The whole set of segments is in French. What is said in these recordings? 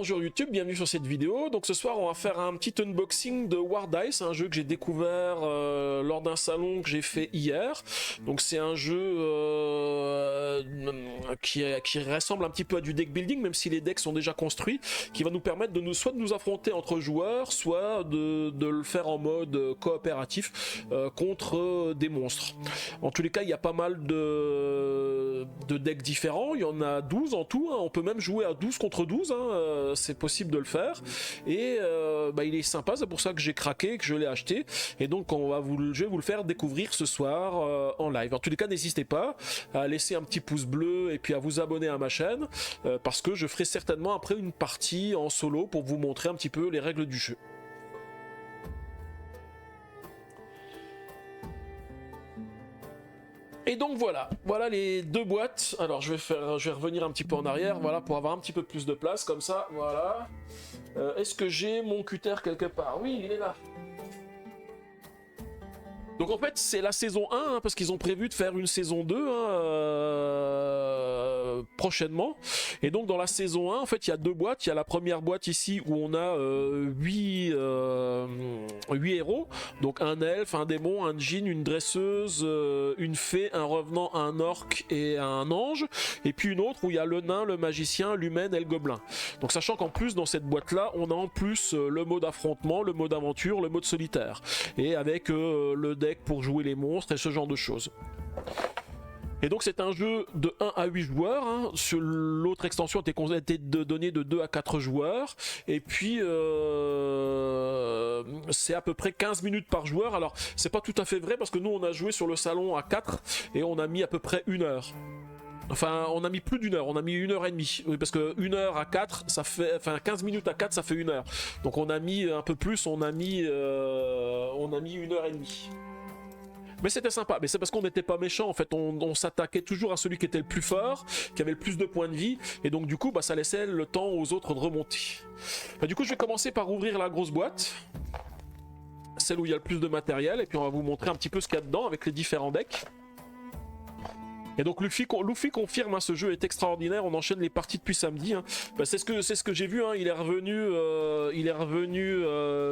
bonjour YouTube, bienvenue sur cette vidéo. Donc ce soir on va faire un petit unboxing de War Dice, un jeu que j'ai découvert lors d'un salon que j'ai fait hier. Donc c'est un jeu qui ressemble un petit peu à du deck building, même si les decks sont déjà construits, qui va nous permettre de soit de nous affronter entre joueurs, soit de le faire en mode coopératif contre des monstres. En tous les cas, il y a pas mal de decks différents, il y en a 12 en tout, hein. On peut même jouer à 12 contre 12, hein. C'est possible de le faire, et il est sympa, c'est pour ça que j'ai craqué, que je l'ai acheté, et donc je vais vous le faire découvrir ce soir en live. En tous les cas, n'hésitez pas à laisser un petit pouce bleu et puis à vous abonner à ma chaîne, parce que je ferai certainement après une partie en solo pour vous montrer un petit peu les règles du jeu. Et donc voilà les deux boîtes. Alors je vais revenir un petit peu en arrière, voilà, pour avoir un petit peu plus de place, comme ça, voilà. Est-ce que j'ai mon cutter quelque part? Oui, il est là. Donc en fait c'est la saison 1, hein, parce qu'ils ont prévu de faire une saison 2 prochainement. Et donc dans la saison 1, en fait il y a deux boîtes. Il y a la première boîte ici où on a 8 héros. Donc un elfe, un démon, un djinn, une dresseuse, une fée, un revenant, un orc et un ange. Et puis une autre où il y a le nain, le magicien, l'humaine et le gobelin. Donc sachant qu'en plus dans cette boîte là on a en plus le mode affrontement, le mode aventure, le mode solitaire. Et avec le deck pour jouer les monstres et ce genre de choses. Et donc c'est un jeu de 1 à 8 joueurs, hein. Sur l'autre extension était donnée de 2 à 4 joueurs, et puis c'est à peu près 15 minutes par joueur. Alors c'est pas tout à fait vrai parce que nous on a joué sur le salon à 4 et on a mis à peu près 1 heure. Enfin, on a mis plus d'1 heure, on a mis 1h30. Oui, parce que 1 heure à 4, ça fait. Enfin, 15 minutes à 4, ça fait 1 heure. Donc on a mis un peu plus, on a mis 1h30. Mais c'était sympa, mais c'est parce qu'on n'était pas méchant, en fait, on s'attaquait toujours à celui qui était le plus fort, qui avait le plus de points de vie, et donc du coup, ça laissait le temps aux autres de remonter. Du coup, je vais commencer par ouvrir la grosse boîte, celle où il y a le plus de matériel, et puis on va vous montrer un petit peu ce qu'il y a dedans avec les différents decks. Et donc Luffy confirme, hein, ce jeu est extraordinaire, on enchaîne les parties depuis samedi, hein. C'est ce que j'ai vu, hein. Il est revenu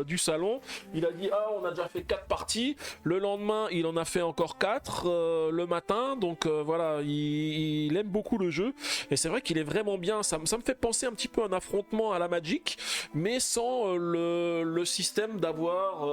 du salon, il a dit on a déjà fait 4 parties, le lendemain il en a fait encore 4 le matin, donc voilà, il aime beaucoup le jeu, et c'est vrai qu'il est vraiment bien, ça me fait penser un petit peu à un affrontement à la Magic, mais sans le système d'avoir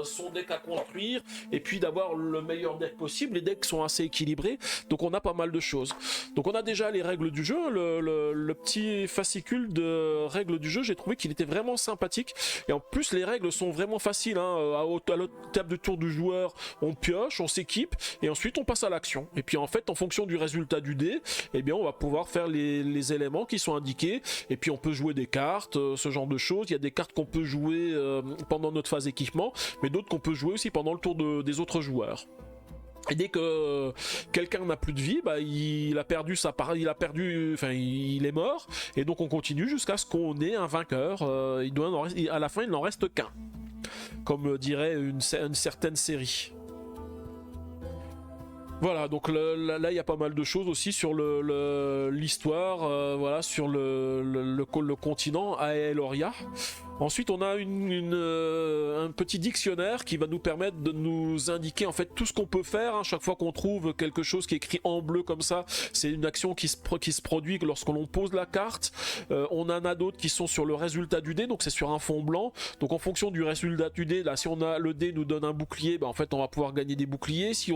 son deck à construire, et puis d'avoir le meilleur deck possible. Les decks sont assez équilibrés, donc on a pas mal de choses. Donc on a déjà les règles du jeu, le petit fascicule de règles du jeu, j'ai trouvé qu'il était vraiment sympathique, et en plus les règles sont vraiment faciles, hein. À la table de tour du joueur, on pioche, on s'équipe, et ensuite on passe à l'action. Et puis en fait, en fonction du résultat du dé, eh bien on va pouvoir faire les éléments qui sont indiqués, et puis on peut jouer des cartes, ce genre de choses. Il y a des cartes qu'on peut jouer pendant notre phase équipement, mais d'autres qu'on peut jouer aussi pendant le tour des autres joueurs. Et dès que quelqu'un n'a plus de vie, il a perdu sa part, il est mort, et donc on continue jusqu'à ce qu'on ait un vainqueur. À la fin, il n'en reste qu'un, comme dirait une certaine série. Voilà, donc là il y a pas mal de choses aussi sur l'histoire, voilà, sur le continent Aeloria. Ensuite on a un petit dictionnaire qui va nous permettre de nous indiquer en fait tout ce qu'on peut faire, hein. Chaque fois qu'on trouve quelque chose qui est écrit en bleu comme ça, c'est une action qui se produit lorsque l'on pose la carte. On en a d'autres qui sont sur le résultat du dé, donc c'est sur un fond blanc. Donc en fonction du résultat du dé, là si on a le dé nous donne un bouclier, en fait on va pouvoir gagner des boucliers. Si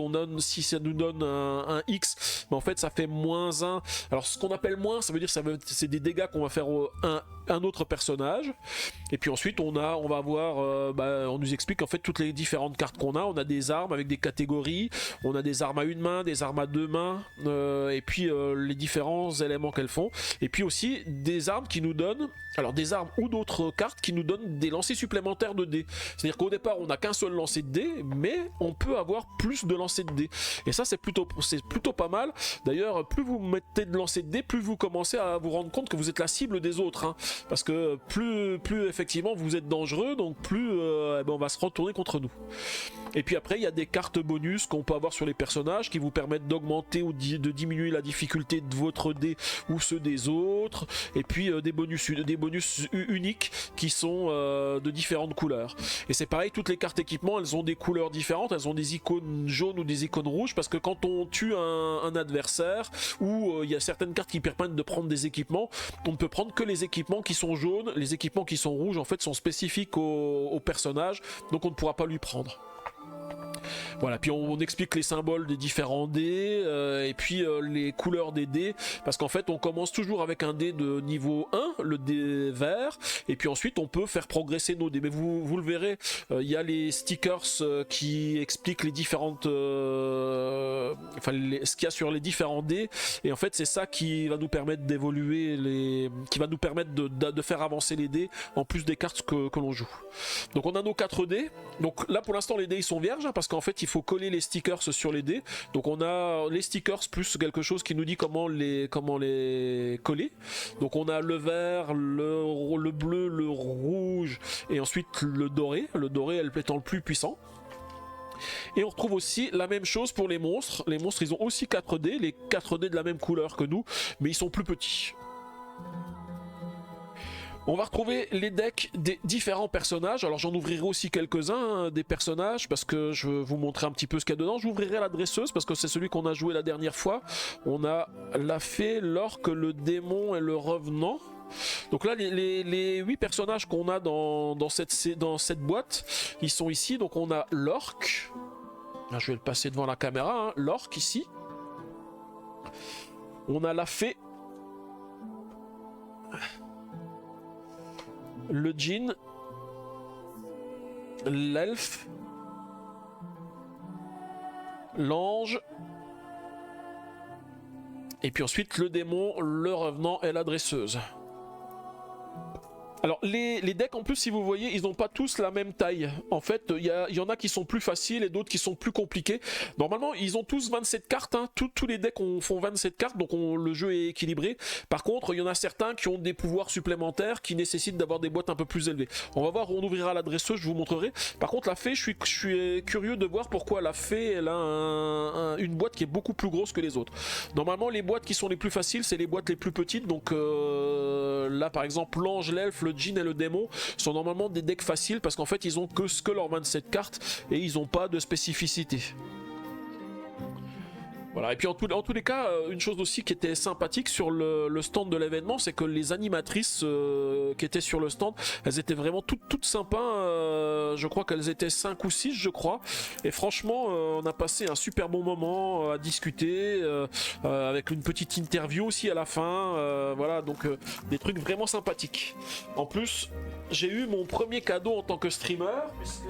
ça nous donne un X, en fait ça fait -1. Alors ce qu'on appelle moins, ça veut dire c'est des dégâts qu'on va faire un autre personnage. Et puis ensuite on va avoir, on nous explique en fait toutes les différentes cartes qu'on a. On a des armes avec des catégories, on a des armes à une main, des armes à 2 mains, et puis les différents éléments qu'elles font. Et puis aussi des armes qui nous donnent, alors des armes ou d'autres cartes qui nous donnent des lancers supplémentaires de dés. C'est-à-dire qu'au départ on n'a qu'un seul lancer de dés, mais on peut avoir plus de lancers de dés. Et ça c'est plutôt pas mal. D'ailleurs, plus vous mettez de lancers de dés, plus vous commencez à vous rendre compte que vous êtes la cible des autres, hein. Parce que plus effectivement effectivement vous êtes dangereux, donc plus eh ben, on va se retourner contre nous. Et puis après il y a des cartes bonus qu'on peut avoir sur les personnages qui vous permettent d'augmenter ou de diminuer la difficulté de votre dé ou ceux des autres, et puis des bonus uniques qui sont de différentes couleurs. Et c'est pareil, toutes les cartes équipement elles ont des couleurs différentes, elles ont des icônes jaunes ou des icônes rouges, parce que quand on tue un adversaire, ou il y a certaines cartes qui permettent de prendre des équipements, on ne peut prendre que les équipements qui sont jaunes. Les équipements qui sont rouges en fait sont spécifiques au personnage, donc on ne pourra pas lui prendre. Voilà, puis on explique les symboles des différents dés, et puis les couleurs des dés, parce qu'en fait on commence toujours avec un dé de niveau 1, le dé vert, et puis ensuite on peut faire progresser nos dés. Mais vous le verrez, il y a les stickers qui expliquent les différentes, ce qu'il y a sur les différents dés, et en fait c'est ça qui va nous permettre d'évoluer, qui va nous permettre de faire avancer les dés, en plus des cartes que l'on joue. Donc on a nos 4 dés, donc là pour l'instant les dés ils sont vierges, hein, parce qu'en fait il faut coller les stickers sur les dés. Donc on a les stickers plus quelque chose qui nous dit comment les coller. Donc on a le vert, le bleu, le rouge et ensuite le doré. Le doré étant le plus puissant. Et on retrouve aussi la même chose pour les monstres. Les monstres ils ont aussi 4 dés, les 4 dés de la même couleur que nous, mais ils sont plus petits. On va retrouver les decks des différents personnages. Alors j'en ouvrirai aussi quelques-uns des personnages, parce que je vais vous montrer un petit peu ce qu'il y a dedans. J'ouvrirai la dresseuse parce que c'est celui qu'on a joué la dernière fois. On a la fée, l'orque, le démon et le revenant. Donc là les 8 personnages qu'on a dans cette boîte, ils sont ici. Donc on a l'orque. Je vais le passer devant la caméra, hein. L'orque ici. On a la fée. Le djinn, l'elfe, l'ange, et puis ensuite le démon, le revenant et la dresseuse. Alors les decks en plus, si vous voyez, ils n'ont pas tous la même taille. En fait il y en a qui sont plus faciles et d'autres qui sont plus compliqués. Normalement ils ont tous 27 cartes, hein. Tous les decks font 27 cartes, donc le jeu est équilibré. Par contre il y en a certains qui ont des pouvoirs supplémentaires qui nécessitent d'avoir des boîtes un peu plus élevées. On va voir, on ouvrira la dresseuse, je vous montrerai. Par contre la fée, je suis curieux de voir pourquoi la fée elle a une boîte qui est beaucoup plus grosse que les autres. Normalement les boîtes qui sont les plus faciles c'est les boîtes les plus petites, donc là par exemple l'ange, l'elfe, le djinn et le démon sont normalement des decks faciles parce qu'en fait ils ont que leurs 27 cartes et ils n'ont pas de spécificité. Voilà, et puis en tous les cas, une chose aussi qui était sympathique sur le stand de l'événement, c'est que les animatrices qui étaient sur le stand, elles étaient vraiment toutes sympas. Je crois qu'elles étaient 5 ou 6, je crois. Et franchement, on a passé un super bon moment à discuter, avec une petite interview aussi à la fin. Voilà, donc des trucs vraiment sympathiques. En plus, j'ai eu mon premier cadeau en tant que streamer, puisque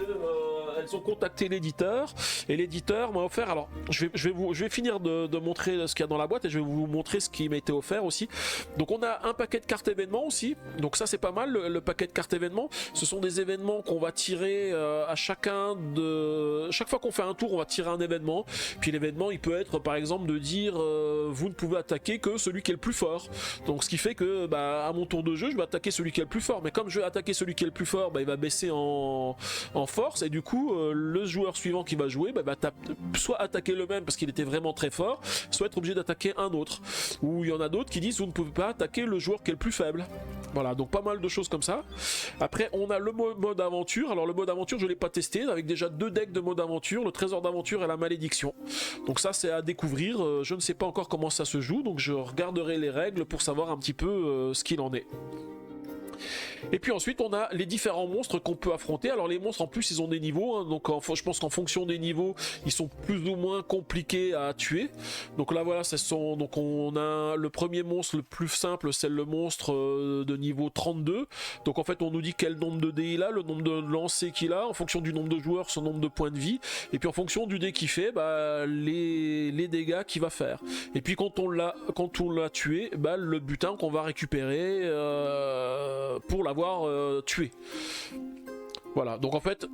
elles ont contacté l'éditeur, et l'éditeur m'a offert, alors je vais finir de montrer ce qu'il y a dans la boîte et je vais vous montrer ce qui m'a été offert aussi. Donc on a un paquet de cartes événements aussi, donc ça c'est pas mal, le paquet de cartes événements. Ce sont des événements qu'on va tirer à chaque fois qu'on fait un tour on va tirer un événement, puis l'événement il peut être par exemple de dire vous ne pouvez attaquer que celui qui est le plus fort, donc ce qui fait que à mon tour de jeu je vais attaquer celui qui est le plus fort, mais comme je vais attaquer celui qui est le plus fort, il va baisser en force, et du coup le joueur suivant qui va jouer va soit attaquer le même parce qu'il était vraiment très fort, soit être obligé d'attaquer un autre. Ou il y en a d'autres qui disent vous ne pouvez pas attaquer le joueur qui est le plus faible. Voilà, donc pas mal de choses comme ça. Après on a le mode aventure. Alors le mode aventure je l'ai pas testé, avec déjà 2 decks de mode aventure, le trésor d'aventure et la malédiction. Donc ça c'est à découvrir, je ne sais pas encore comment ça se joue, donc je regarderai les règles pour savoir un petit peu ce qu'il en est. Et puis ensuite on a les différents monstres qu'on peut affronter. Alors les monstres en plus ils ont des niveaux, hein, donc je pense qu'en fonction des niveaux ils sont plus ou moins compliqués à tuer. Donc là voilà, donc on a le premier monstre le plus simple, c'est le monstre de niveau 32. Donc en fait on nous dit quel nombre de dés il a, le nombre de lancers qu'il a, en fonction du nombre de joueurs son nombre de points de vie, et puis en fonction du dé qu'il fait, les dégâts qu'il va faire. Et puis quand on l'a tué, le butin qu'on va récupérer pour l'avoir tué. Voilà, donc en fait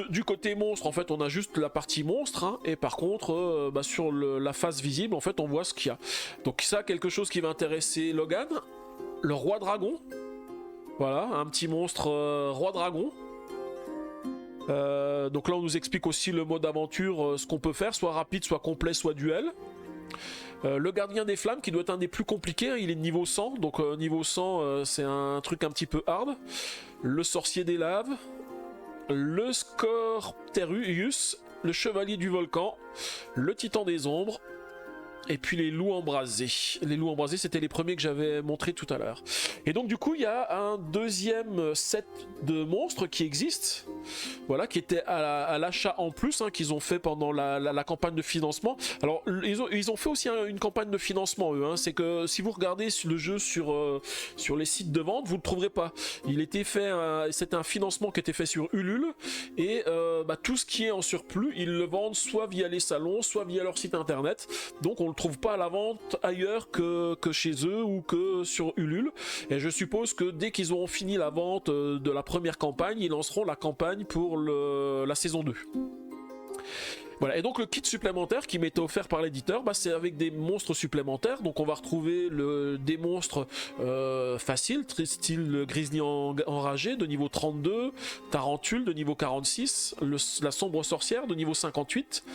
du côté monstre en fait on a juste la partie monstre, hein, et par contre sur la face visible en fait on voit ce qu'il y a. Donc ça, quelque chose qui va intéresser Logan, le roi dragon. Voilà, un petit monstre roi dragon. Donc là on nous explique aussi le mode aventure, ce qu'on peut faire, soit rapide, soit complet, soit duel. Le gardien des flammes qui doit être un des plus compliqués, hein, il est niveau 100, donc niveau 100 c'est un truc un petit peu hard. Le sorcier des laves, le Scorterius, le chevalier du volcan, le titan des ombres, et puis les loups embrasés. Les loups embrasés, c'était les premiers que j'avais montré tout à l'heure. Et donc du coup, il y a un deuxième set de monstres qui existe, voilà, qui était à l'achat en plus, hein, qu'ils ont fait pendant la campagne de financement. Alors, ils ont fait aussi une campagne de financement, eux. Hein. C'est que si vous regardez le jeu sur les sites de vente, vous ne le trouverez pas. Il était fait, c'était un financement qui était fait sur Ulule, et tout ce qui est en surplus, ils le vendent soit via les salons, soit via leur site internet. Donc, on le trouve pas à la vente ailleurs que chez eux ou que sur Ulule. Et je suppose que dès qu'ils auront fini la vente de la première campagne, ils lanceront la campagne pour la saison 2. Voilà, et donc le kit supplémentaire qui m'était offert par l'éditeur, c'est avec des monstres supplémentaires. Donc on va retrouver des monstres faciles, style Grizzly enragé de niveau 32, Tarentule de niveau 46, la sombre sorcière de niveau 58,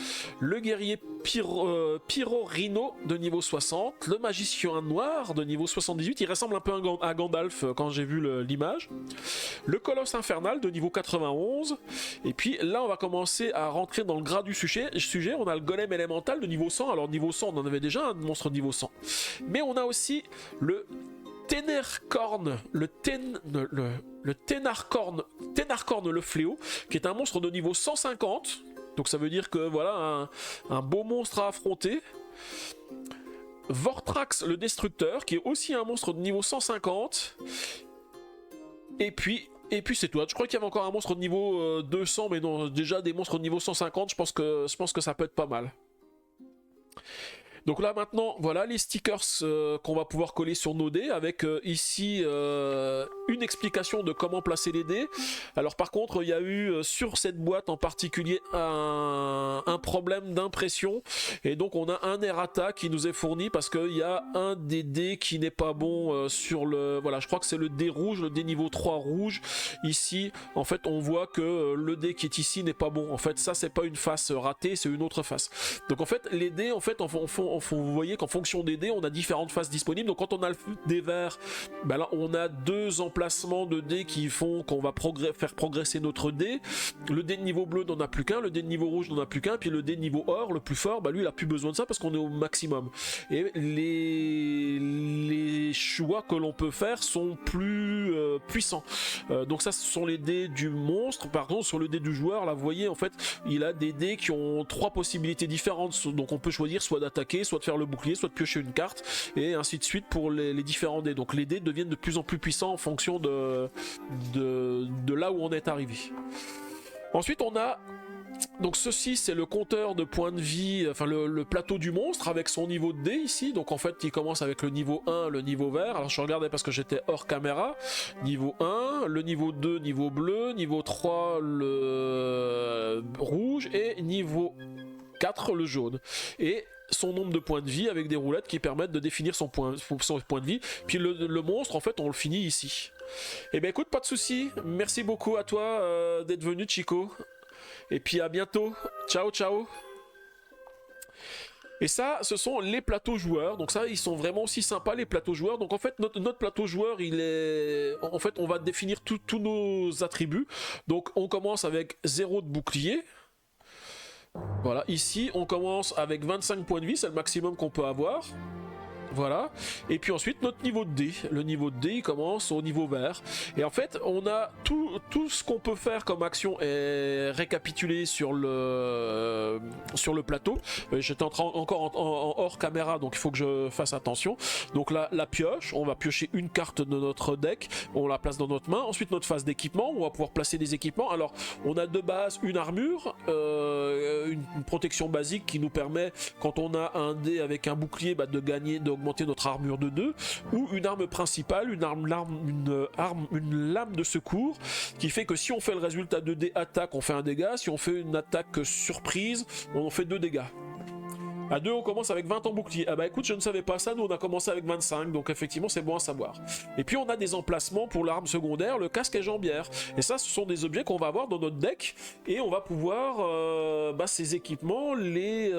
le guerrier Pyro Rhino de niveau 60, le magicien noir de niveau 78, il ressemble un peu à Gandalf quand j'ai vu l'image, le colosse infernal de niveau 91, et puis là on va commencer à rentrer dans le gras du sujet, on a le golem élémental de niveau 100, alors niveau 100 on en avait déjà un monstre niveau 100, mais on a aussi le Ténarcorn, le Ténarcorn le fléau, qui est un monstre de niveau 150, donc ça veut dire que voilà un beau monstre à affronter. Vortrax le destructeur, qui est aussi un monstre de niveau 150, et puis c'est tout. Je crois qu'il y avait encore un monstre de niveau 200, mais non, déjà des monstres de niveau 150, je pense que ça peut être pas mal. Donc là maintenant, voilà les stickers qu'on va pouvoir coller sur nos dés, avec ici une explication de comment placer les dés. Alors par contre, il y a eu sur cette boîte en particulier un problème d'impression, et donc on a un errata qui nous est fourni parce qu'il y a un des dés qui n'est pas bon sur le... Voilà, je crois que c'est le dé rouge, le dé niveau 3 rouge. Ici, en fait, on voit que le dé qui est ici n'est pas bon. En fait, ça, c'est pas une face ratée, c'est une autre face. Donc en fait, les dés, en fait, vous voyez qu'en fonction des dés, on a différentes faces disponibles. Donc quand on a le dé vert, là, on a deux emplacements de dés qui font qu'on va faire progresser notre dé. Le dé de niveau bleu n'en a plus qu'un, le dé de niveau rouge n'en a plus qu'un, puis le dé de niveau or, le plus fort, lui, il a plus besoin de ça parce qu'on est au maximum. Et les choix que l'on peut faire sont plus puissants. Donc ça, ce sont les dés du monstre. Par contre, sur le dé du joueur, là, vous voyez, en fait, il a des dés qui ont trois possibilités différentes. Donc on peut choisir soit d'attaquer, soit de faire le bouclier, soit de piocher une carte, et ainsi de suite pour les différents dés. Donc les dés deviennent de plus en plus puissants en fonction de là où on est arrivé. Ensuite on a... Donc ceci c'est le compteur de points de vie, enfin le plateau du monstre avec son niveau de dés ici. Donc en fait il commence avec le niveau 1, le niveau vert. Alors je regardais parce que j'étais hors caméra. Niveau 1, le niveau 2, niveau bleu, niveau 3, le rouge, et niveau 4, le jaune. Et son nombre de points de vie avec des roulettes qui permettent de définir son point de vie. Puis le monstre, en fait, on le finit ici. Et ben écoute, pas de souci. Merci beaucoup à toi d'être venu, Chico. Et puis à bientôt. Ciao, ciao. Et ça, ce sont les plateaux joueurs. Donc ça, ils sont vraiment aussi sympas, les plateaux joueurs. Donc en fait, notre plateau joueur, il est... En fait, on va définir tous nos attributs. Donc on commence avec 0 de bouclier. Voilà, ici on commence avec 25 points de vie, c'est le maximum qu'on peut avoir. Voilà, et puis ensuite notre niveau de dé. Le niveau de dé il commence au niveau vert. Et en fait on a tout ce qu'on peut faire comme action est récapitulé sur le plateau. J'étais encore en hors caméra, donc il faut que je fasse attention. Donc là, la pioche, on va piocher une carte de notre deck, on la place dans notre main. Ensuite notre phase d'équipement, on va pouvoir placer des équipements. Alors on a de base une armure, une protection basique qui nous permet, quand on a un dé avec un bouclier, de gagner, d'augmenter notre armure de 2, ou une arme principale, une lame de secours, qui fait que si on fait le résultat de dés attaque, on fait un dégât. Si on fait une attaque surprise, on fait 2 dégâts. À 2, on commence avec 20 en bouclier. Ah bah écoute, je ne savais pas ça, nous on a commencé avec 25, donc effectivement c'est bon à savoir. Et puis on a des emplacements pour l'arme secondaire, le casque et jambière. Et ça, ce sont des objets qu'on va avoir dans notre deck, et on va pouvoir ces équipements les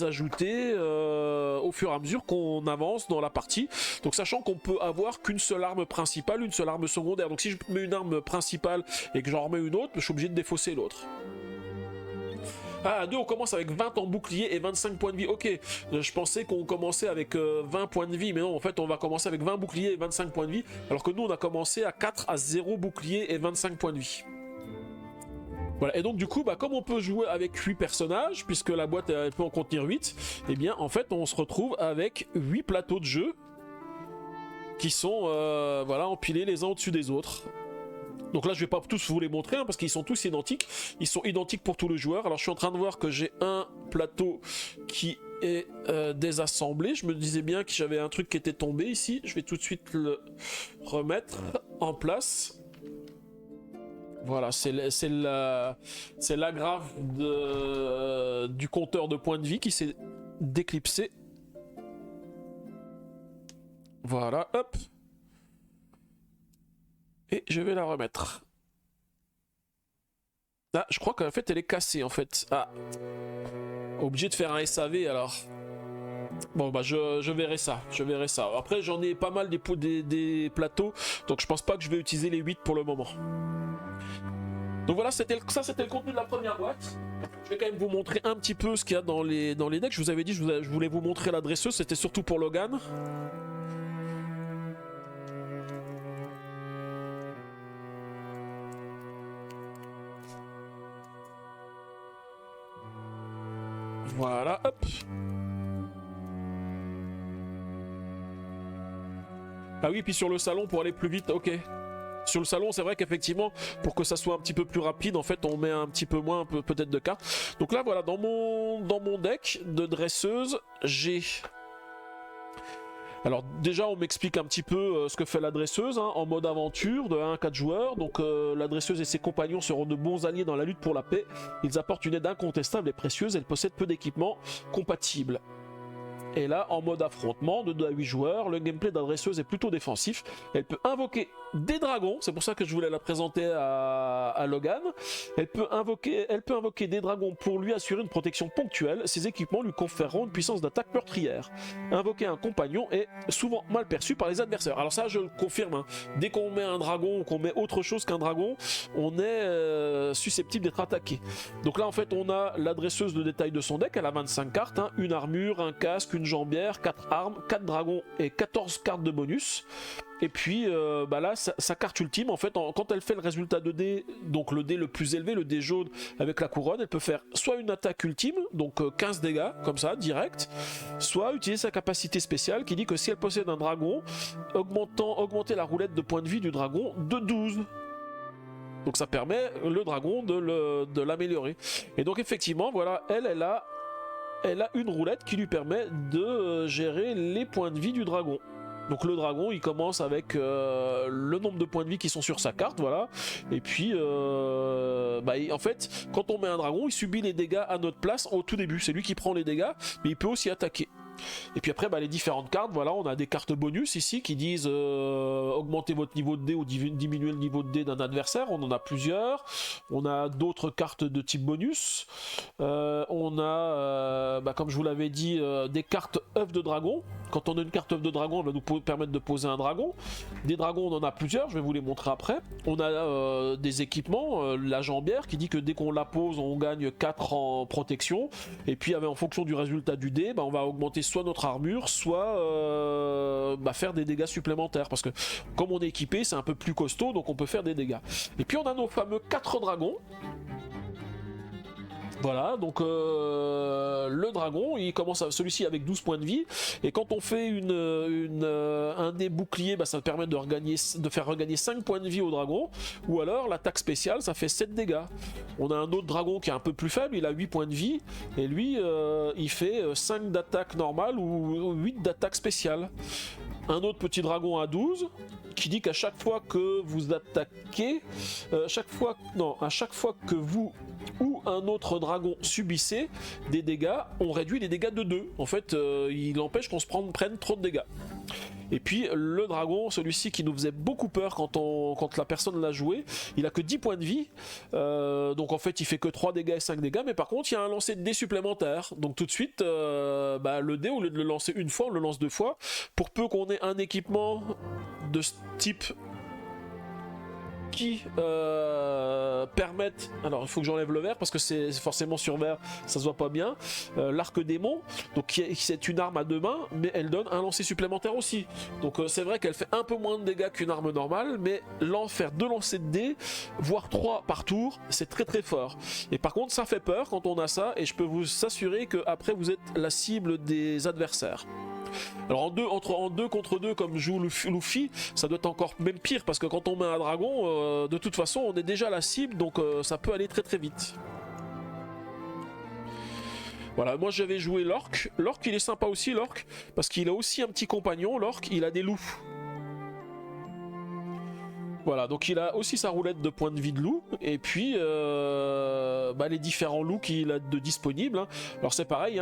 ajouter au fur et à mesure qu'on avance dans la partie. Donc sachant qu'on peut avoir qu'une seule arme principale, une seule arme secondaire. Donc si je mets une arme principale et que j'en remets une autre, je suis obligé de défausser l'autre. Ah, à 2, on commence avec 20 en bouclier et 25 points de vie. Ok, je pensais qu'on commençait avec 20 points de vie, mais non, en fait, on va commencer avec 20 boucliers et 25 points de vie, alors que nous, on a commencé à 4 à 0 boucliers et 25 points de vie. Voilà, et donc du coup, comme on peut jouer avec 8 personnages, puisque la boîte elle peut en contenir 8, eh bien, en fait, on se retrouve avec 8 plateaux de jeu qui sont empilés les uns au-dessus des autres. Donc là je vais pas tous vous les montrer parce qu'ils sont tous identiques. Ils sont identiques pour tous les joueurs. Alors je suis en train de voir que j'ai un plateau qui est désassemblé. Je me disais bien que j'avais un truc qui était tombé ici. Je vais tout de suite le remettre en place. Voilà, c'est l'agrafe du compteur de points de vie qui s'est déclipsé. Voilà, hop. Et je vais la remettre. Ah, je crois qu'en fait elle est cassée en fait. Ah. Obligé de faire un SAV alors. Bon je verrai ça. Après j'en ai pas mal des plateaux. Donc je pense pas que je vais utiliser les 8 pour le moment. Donc voilà, c'était le contenu de la première boîte. Je vais quand même vous montrer un petit peu ce qu'il y a dans les decks. Je vous avais dit je voulais vous montrer la dresseuse. C'était surtout pour Logan. Voilà, hop. Ah oui, puis sur le salon, pour aller plus vite, ok. Sur le salon, c'est vrai qu'effectivement, pour que ça soit un petit peu plus rapide, en fait, on met un petit peu moins, peut-être de cartes. Donc là, voilà, dans mon deck de dresseuse, j'ai... Alors déjà on m'explique un petit peu ce que fait la dresseuse en mode aventure de 1 à 4 joueurs. Donc la dresseuse et ses compagnons seront de bons alliés dans la lutte pour la paix. Ils apportent une aide incontestable et précieuse. Elle possède peu d'équipements compatibles. Et là, en mode affrontement, de 2 à 8 joueurs, le gameplay de la dresseuse est plutôt défensif. Elle peut invoquer des dragons, c'est pour ça que je voulais la présenter à Logan. Elle peut invoquer des dragons pour lui assurer une protection ponctuelle. Ses équipements lui conféreront une puissance d'attaque meurtrière. Invoquer un compagnon est souvent mal perçu par les adversaires. Alors ça, je le confirme. Dès qu'on met un dragon ou qu'on met autre chose qu'un dragon, on est susceptible d'être attaqué. Donc là, en fait, on a la dresseuse de détail de son deck. Elle a 25 cartes, une armure, un casque, une jambière, 4 armes, 4 dragons et 14 cartes de bonus. Et puis là, sa carte ultime, en fait, quand elle fait le résultat de dé, donc le dé le plus élevé, le dé jaune avec la couronne, elle peut faire soit une attaque ultime, donc 15 dégâts, comme ça, direct, soit utiliser sa capacité spéciale qui dit que si elle possède un dragon, augmenter la roulette de points de vie du dragon de 12. Donc ça permet le dragon de l'améliorer. Et donc effectivement, voilà, elle a une roulette qui lui permet de gérer les points de vie du dragon. Donc le dragon, il commence avec le nombre de points de vie qui sont sur sa carte, voilà. Et puis, en fait, quand on met un dragon, il subit les dégâts à notre place au tout début. C'est lui qui prend les dégâts, mais il peut aussi attaquer. Et puis après, les différentes cartes, voilà, on a des cartes bonus ici qui disent augmenter votre niveau de dé ou diminuer le niveau de dé d'un adversaire. On en a plusieurs. On a d'autres cartes de type bonus. On a, comme je vous l'avais dit, des cartes œufs de dragon. Quand on a une carte œuf de dragon, elle va nous permettre de poser un dragon. Des dragons, on en a plusieurs, je vais vous les montrer après. On a des équipements, la jambière qui dit que dès qu'on la pose, on gagne 4 en protection. Et puis en fonction du résultat du dé, on va augmenter soit notre armure, soit faire des dégâts supplémentaires. Parce que comme on est équipé, c'est un peu plus costaud, donc on peut faire des dégâts. Et puis on a nos fameux 4 dragons. Voilà, donc le dragon, il commence celui-ci avec 12 points de vie, et quand on fait un des boucliers, ça permet de faire regagner 5 points de vie au dragon, ou alors l'attaque spéciale, ça fait 7 dégâts. On a un autre dragon qui est un peu plus faible, il a 8 points de vie, et lui, il fait 5 d'attaque normale ou 8 d'attaque spéciale. un autre petit dragon à 12 qui dit qu'à chaque fois que vous attaquez, à chaque fois que vous ou un autre dragon subissez des dégâts, on réduit les dégâts de 2. En fait, il empêche qu'on se prenne trop de dégâts. Et puis le dragon, celui-ci qui nous faisait beaucoup peur quand la personne l'a joué, il a que 10 points de vie, donc en fait il fait que 3 dégâts et 5 dégâts, mais par contre il y a un lancer de dés supplémentaire, donc tout de suite le dé, au lieu de le lancer une fois, on le lance 2 fois, pour peu qu'on ait un équipement de ce type qui permettent, alors il faut que j'enlève le vert parce que c'est forcément sur vert, ça se voit pas bien, l'arc démon, donc c'est une arme à 2 mains, mais elle donne un lancer supplémentaire aussi, donc c'est vrai qu'elle fait un peu moins de dégâts qu'une arme normale, mais faire 2 lancers de dés, voire 3 par tour, c'est très très fort, et par contre ça fait peur quand on a ça, et je peux vous assurer que après vous êtes la cible des adversaires. Alors en 2 contre 2 comme joue Luffy, ça doit être encore même pire parce que quand on met un dragon, de toute façon on est déjà la cible, donc ça peut aller très très vite. Voilà, moi j'avais joué l'orque. L'orque il est sympa aussi, l'orque, parce qu'il a aussi un petit compagnon, l'orque, il a des loups. Voilà, donc il a aussi sa roulette de points de vie de loup, et puis les différents loups qu'il a de disponibles. Hein. Alors c'est pareil,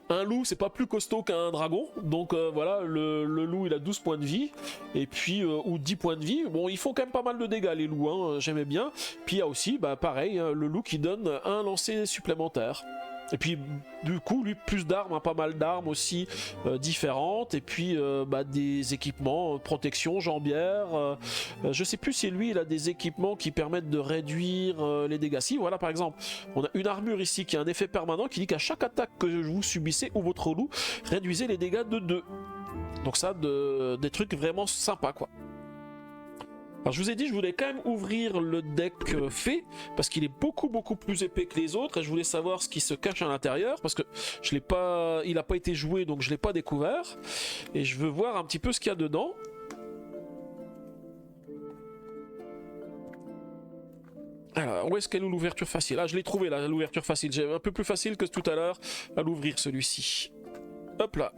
un loup c'est pas plus costaud qu'un dragon, donc voilà, le loup il a 12 points de vie, et puis ou 10 points de vie, bon ils font quand même pas mal de dégâts les loups, hein, j'aimais bien, puis il y a aussi pareil, hein, le loup qui donne un lancer supplémentaire. Et puis du coup lui plus d'armes, hein, pas mal d'armes aussi différentes, et puis des équipements, protection, jambière, je sais plus si lui il a des équipements qui permettent de réduire les dégâts. Si voilà, par exemple on a une armure ici qui a un effet permanent qui dit qu'à chaque attaque que vous subissez ou votre loup, réduisez les dégâts de 2. Donc ça, des trucs vraiment sympas quoi. Alors je vous ai dit, je voulais quand même ouvrir le deck fée, parce qu'il est beaucoup plus épais que les autres, et je voulais savoir ce qui se cache à l'intérieur, parce que il n'a pas été joué, donc je ne l'ai pas découvert, et je veux voir un petit peu ce qu'il y a dedans. Alors, où est-ce qu'elle est l'ouverture facile? Ah, je l'ai trouvé là, l'ouverture facile. J'ai un peu plus facile que tout à l'heure à l'ouvrir celui-ci. Hop là.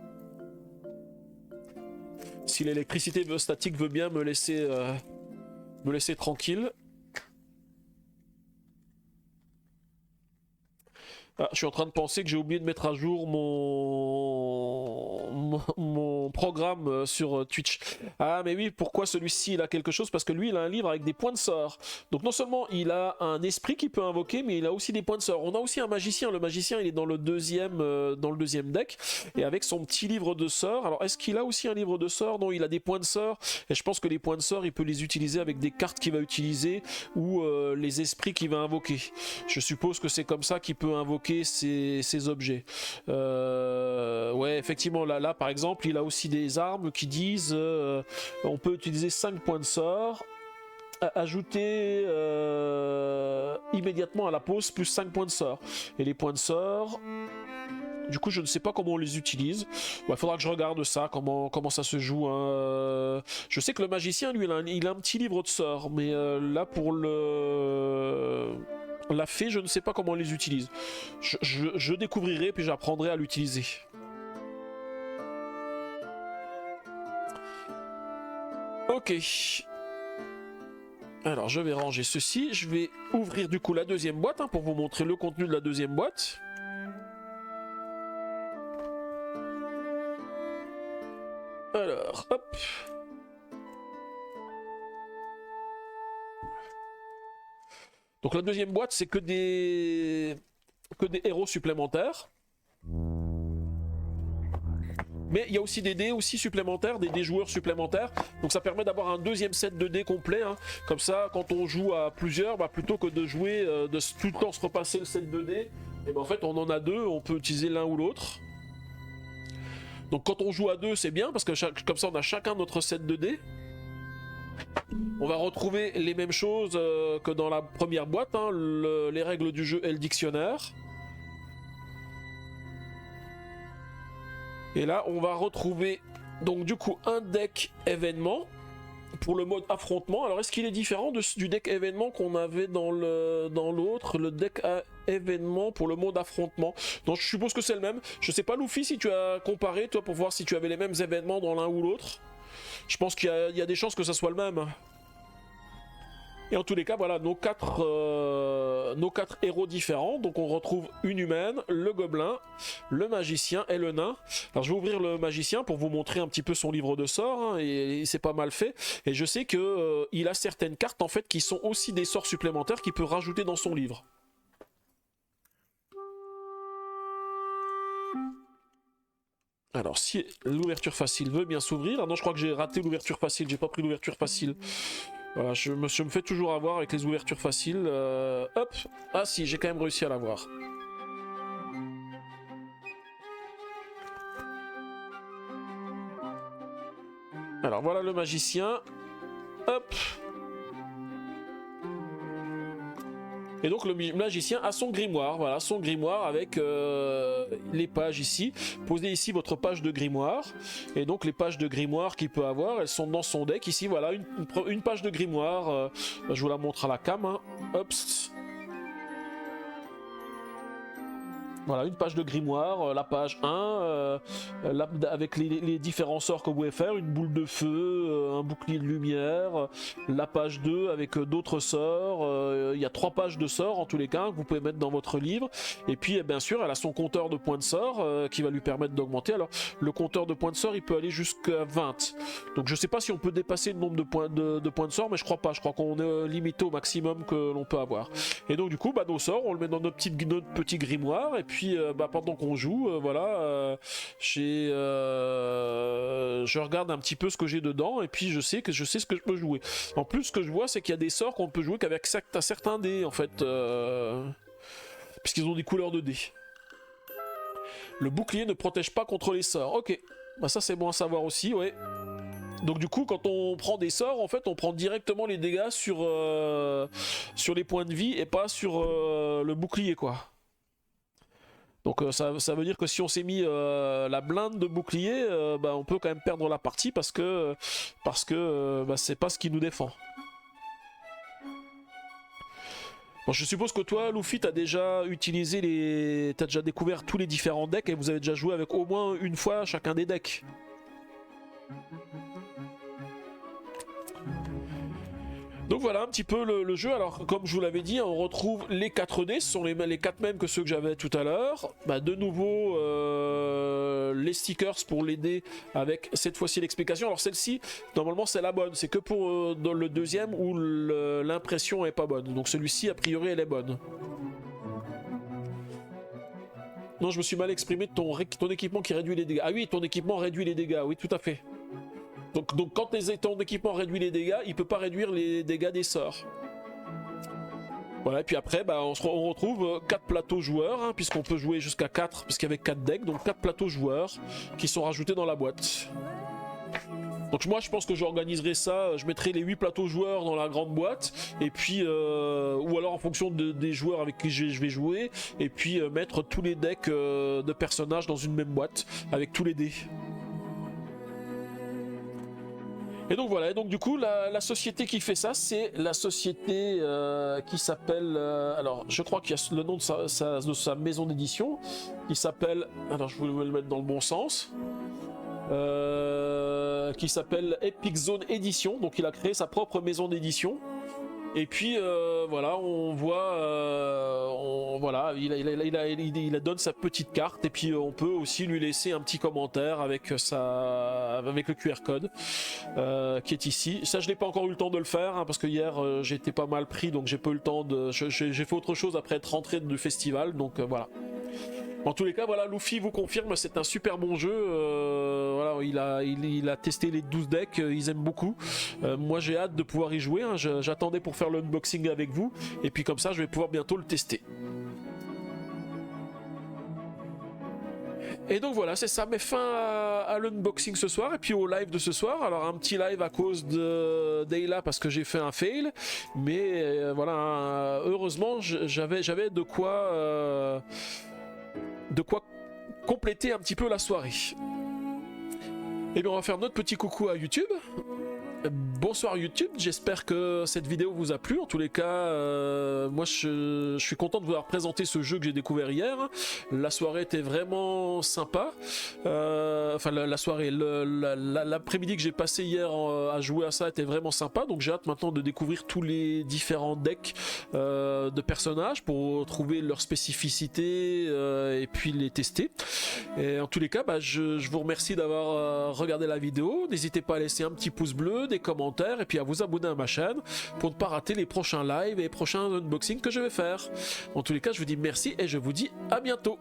Si l'électricité statique veut bien me laisser tranquille. Ah, je suis en train de penser que j'ai oublié de mettre à jour mon programme sur Twitch. Ah mais oui, pourquoi celui-ci il a quelque chose? Parce que lui il a un livre avec des points de sort. Donc non seulement il a un esprit qu'il peut invoquer, mais il a aussi des points de sort. On a aussi un magicien. Le magicien il est dans le deuxième deck, et avec son petit livre de sort. Alors est-ce qu'il a aussi un livre de sort? Non, il a des points de sort, et je pense que les points de sort il peut les utiliser avec des cartes qu'il va utiliser, ou les esprits qu'il va invoquer. Je suppose que c'est comme ça qu'il peut invoquer ces objets. Ouais, effectivement, là par exemple, il a aussi des armes qui disent on peut utiliser 5 points de sort, ajouter immédiatement à la pause plus 5 points de sort. Et les points de sort, du coup, je ne sais pas comment on les utilise. Il faudra que je regarde ça, comment ça se joue. Hein. Je sais que le magicien, lui, il a un petit livre de sorts, mais là, pour la fée, je ne sais pas comment on les utilise. Je découvrirai, puis j'apprendrai à l'utiliser. Ok. Alors, je vais ranger ceci. Je vais ouvrir du coup la deuxième boîte, hein, pour vous montrer le contenu de la deuxième boîte. Alors, hop. Donc la deuxième boîte, c'est que des héros supplémentaires. Mais il y a aussi des dés aussi supplémentaires, des joueurs supplémentaires. Donc ça permet d'avoir un deuxième set de dés complet. Hein. Comme ça, quand on joue à plusieurs, plutôt que de jouer, de tout le temps se repasser le set de dés, et en fait on en a deux, on peut utiliser l'un ou l'autre. Donc quand on joue à deux, c'est bien, parce que comme ça on a chacun notre set de dés. On va retrouver les mêmes choses que dans la première boîte, hein, les règles du jeu et le dictionnaire. Et là, on va retrouver donc du coup un deck événement. pour le mode affrontement. Alors est-ce qu'il est différent du deck événement qu'on avait dans l'autre, le deck à événement pour le mode affrontement? Donc je suppose que c'est le même. Je sais pas Luffy si tu as comparé toi pour voir si tu avais les mêmes événements dans l'un ou l'autre. Je pense qu'il y a des chances que ça soit le même. Et en tous les cas, voilà nos quatre héros différents. Donc on retrouve une humaine, le gobelin, le magicien et le nain. Alors je vais ouvrir le magicien pour vous montrer un petit peu son livre de sorts, hein, et c'est pas mal fait. Et je sais que il a certaines cartes en fait qui sont aussi des sorts supplémentaires qu'il peut rajouter dans son livre. Alors si l'ouverture facile veut bien s'ouvrir, ah non je crois que j'ai raté l'ouverture facile, j'ai pas pris l'ouverture facile. Voilà, je me fais toujours avoir avec les ouvertures faciles. Hop, ah si, j'ai quand même réussi à l'avoir. Alors voilà le magicien. Hop. Et donc le magicien a son grimoire, voilà, son grimoire avec les pages ici. Posez ici votre page de grimoire. Et donc les pages de grimoire qu'il peut avoir, elles sont dans son deck. Ici, voilà, une page de grimoire. Je vous la montre à la cam. Hein. Hop. Voilà, une page de grimoire, la page 1, avec les différents sorts que vous pouvez faire, une boule de feu, un bouclier de lumière, la page 2 avec d'autres sorts, il y a 3 pages de sorts en tous les cas que vous pouvez mettre dans votre livre, et puis bien sûr elle a son compteur de points de sort qui va lui permettre d'augmenter. Alors le compteur de points de sort il peut aller jusqu'à 20, donc je sais pas si on peut dépasser le nombre de points de sort, mais je crois pas, je crois qu'on est limité au maximum que l'on peut avoir. Et donc du coup bah, nos sorts on le met dans notre petit grimoire, et puis pendant qu'on joue, voilà, je regarde un petit peu ce que j'ai dedans, et puis je sais ce que je peux jouer. En plus, ce que je vois, c'est qu'il y a des sorts qu'on peut jouer qu'avec certains dés, en fait, puisqu'ils ont des couleurs de dés. Le bouclier ne protège pas contre les sorts. Ok, bah ça c'est bon à savoir aussi, ouais. Donc du coup, quand on prend des sorts, en fait, on prend directement les dégâts sur les points de vie et pas sur le bouclier, quoi. Donc ça veut dire que si on s'est mis la blinde de bouclier, bah, on peut quand même perdre la partie parce que bah, c'est pas ce qui nous défend. Bon, je suppose que toi, Luffy, t'as déjà utilisé t'as déjà découvert tous les différents decks et vous avez déjà joué avec au moins une fois chacun des decks. Donc voilà un petit peu le jeu. Alors comme je vous l'avais dit, on retrouve les 4 dés, ce sont les 4 mêmes que ceux que j'avais tout à l'heure. Bah, de nouveau les stickers pour les dés avec cette fois-ci l'explication. Alors celle-ci, normalement c'est la bonne, c'est que pour dans le deuxième où l'impression est pas bonne. Donc celui-ci a priori elle est bonne. Non, je me suis mal exprimé, ton équipement qui réduit les dégâts. Ah oui, ton équipement réduit les dégâts, oui tout à fait. Donc quand ton équipement réduit les dégâts, il peut pas réduire les dégâts des sorts. Voilà, et puis après, bah, on retrouve 4 plateaux joueurs, hein, puisqu'on peut jouer jusqu'à 4, puisqu'il y avait 4 decks, donc 4 plateaux joueurs qui sont rajoutés dans la boîte. Donc moi je pense que j'organiserai ça, je mettrai les 8 plateaux joueurs dans la grande boîte, et puis ou alors en fonction des joueurs avec qui je vais jouer, et puis mettre tous les decks de personnages dans une même boîte, avec tous les dés. Et donc voilà, et donc du coup la société qui fait ça, c'est la société qui s'appelle, alors je crois qu'il y a le nom de sa maison d'édition, qui s'appelle, alors je voulais le mettre dans le bon sens, qui s'appelle Epic Zone Edition, donc il a créé sa propre maison d'édition. Et puis voilà, on voit, voilà, il donne sa petite carte, et puis on peut aussi lui laisser un petit commentaire avec le QR code qui est ici. Ça, je n'ai pas encore eu le temps de le faire, hein, parce que hier j'étais pas mal pris, donc j'ai pas eu le temps de. J'ai fait autre chose après être rentré du festival, donc voilà. En tous les cas, voilà, Luffy vous confirme, c'est un super bon jeu. Voilà, il a testé les 12 decks, ils aiment beaucoup. Moi, j'ai hâte de pouvoir y jouer. Hein, j'attendais pour faire l'unboxing avec vous, et puis comme ça, je vais pouvoir bientôt le tester. Et donc voilà, c'est ça, met fin à l'unboxing ce soir, et puis au live de ce soir. Alors un petit live à cause de Dayla parce que j'ai fait un fail, mais voilà, heureusement j'avais de quoi compléter un petit peu la soirée. Et bien on va faire notre petit coucou à YouTube. bonsoir YouTube, j'espère que cette vidéo vous a plu. En tous les cas, moi je suis content de vous avoir présenté ce jeu que j'ai découvert hier. La soirée était vraiment sympa. Enfin la soirée, l'après-midi que j'ai passé hier à jouer à ça était vraiment sympa. Donc j'ai hâte maintenant de découvrir tous les différents decks de personnages pour trouver leurs spécificités et puis les tester. Et en tous les cas, je vous remercie d'avoir regardé la vidéo. N'hésitez pas à laisser un petit pouce bleu, des commentaires et puis à vous abonner à ma chaîne pour ne pas rater les prochains lives et les prochains unboxings que je vais faire. En tous les cas, je vous dis merci et je vous dis à bientôt.